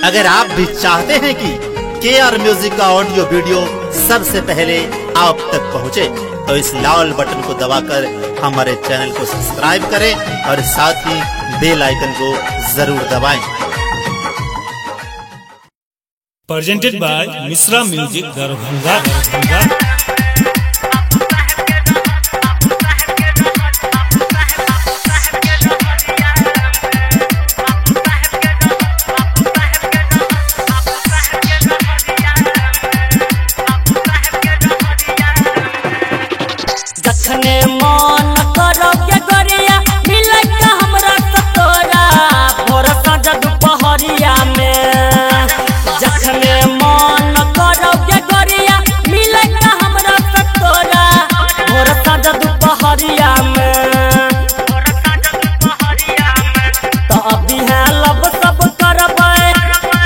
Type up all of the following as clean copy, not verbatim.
अगर आप भी चाहते हैं कि KR म्यूजिक का ऑडियो वीडियो सबसे पहले आप तक पहुंचे, तो इस लाल बटन को दबाकर हमारे चैनल को सब्सक्राइब करें और साथ ही बेल आइकन को जरूर दबाएं। Presented by Mishra music Darbhanga. जखने मन करो के गोरिया मिले का हमरा सतोरा भोर साँझ दुपहरिया में। जखने मन करो के गोरिया मिले का हमरा सतोरा भोर साँझ दुपहरिया में। तो अभी है लब सब करबै,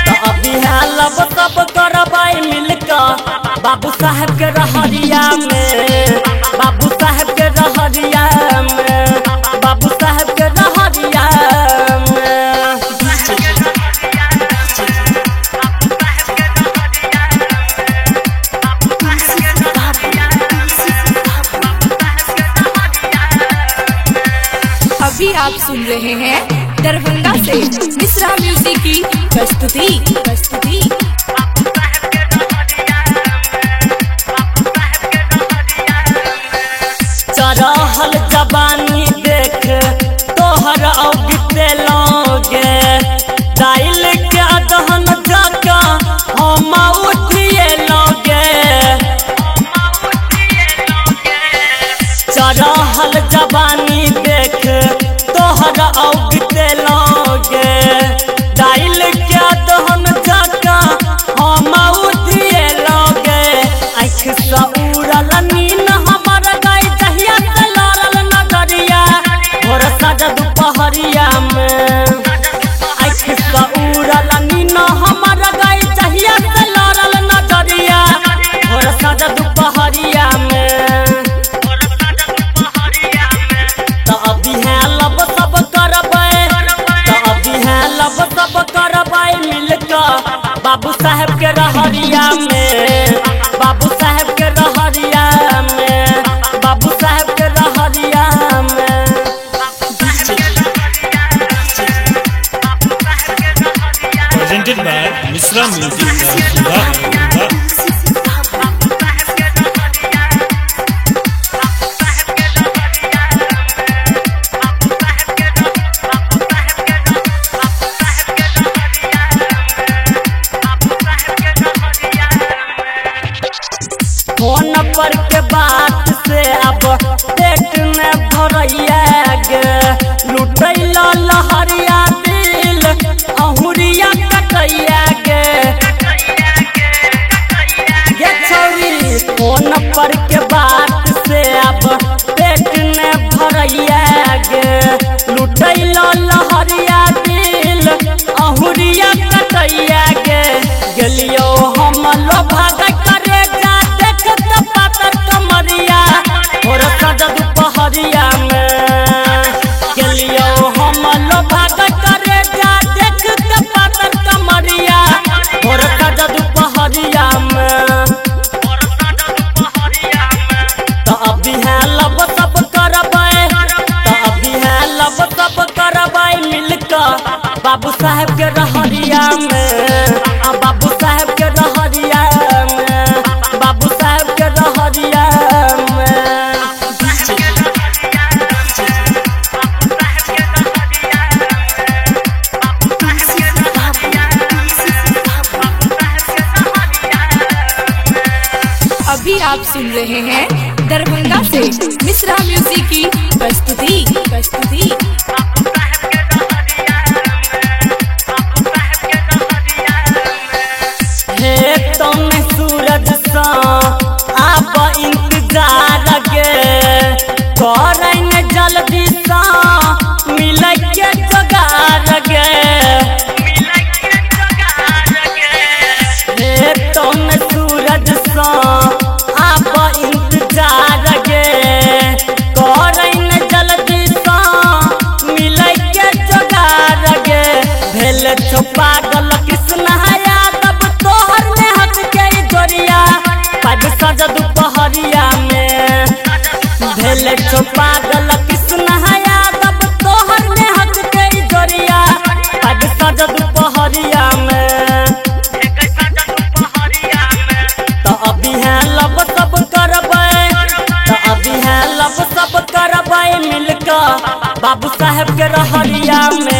तो अभी है लब सब करबै मिलका बाबू साहब के रहरिया में, बाबू साहब के रहरिया में, बाबू साहब के रहरिया में। अभी आप सुन रहे हैं दरभंगा से मिश्रा म्यूजिक की प्रस्तुति। चढ़ल जवानी देख तोहर औगते लोगे डाइल के दहन जका हम उठिए लोगे। चढ़ल जवानी देख तोहर औगते लोगे डाइल के दहन जका हम उठिए लोगे। आँख से उड़ल नीन हमर गई दहिया से लड़ल नजरिया भोर साँझ दुपहरिया में। आँख से उड़ल नीन हमर गई दहिया से लड़ल नजरिया भोर साँझ दुपहरिया में। तो अभी है लब सब करबै, तो अभी है लब सब करबै मिलका बाबू साहब के रहरिया में, बाबू साहब के रहरिया में, बाबू साहब के रहरिया में। Presented by Mishra music Darbhanga. Phone पर के बात से अब पेट में भरैया गे लुटैल लहरिया दिल अहुरिया कटैया गे। ये छौरी फोन पर के बात से अब पेट में भरैया गे लुटैल लहरिया दिल अहुरिया कटैया गे। गेलियो हम लो भागै करे जा देख तो पातर कमरिया भोर साँझ दुपहरिया में। गेलियो हम लो भागै करे जा देख तो पातर कमरिया भोर साँझ दुपहरिया में। तो अभी है लब सब करबै, तो अभी है लब सब करबै मिलका बाबू साहब के रहरिया में, बाबू साहब के रहरिया में, बाबू साहब के रहरिया में। अभी आप सुन रहे हैं दरभंगा से मिश्रा म्यूजिक की प्रस्तुति। हे तुम सूरज सा आप इंतजार गे करन जल्दी सा मिले के जगार गे। हे तुम सूरज सा आप इंतजार गे करन जल्दी सा मिले सज दुपहरिया में भेले छो पागल कृष्ण यादव तोहर में हक के जोरिया आज सज दुपहरिया में तो अभी है लब सब करबै तो अभी है लब सब करबै मिलकर बाबू साहेब के रहरिया में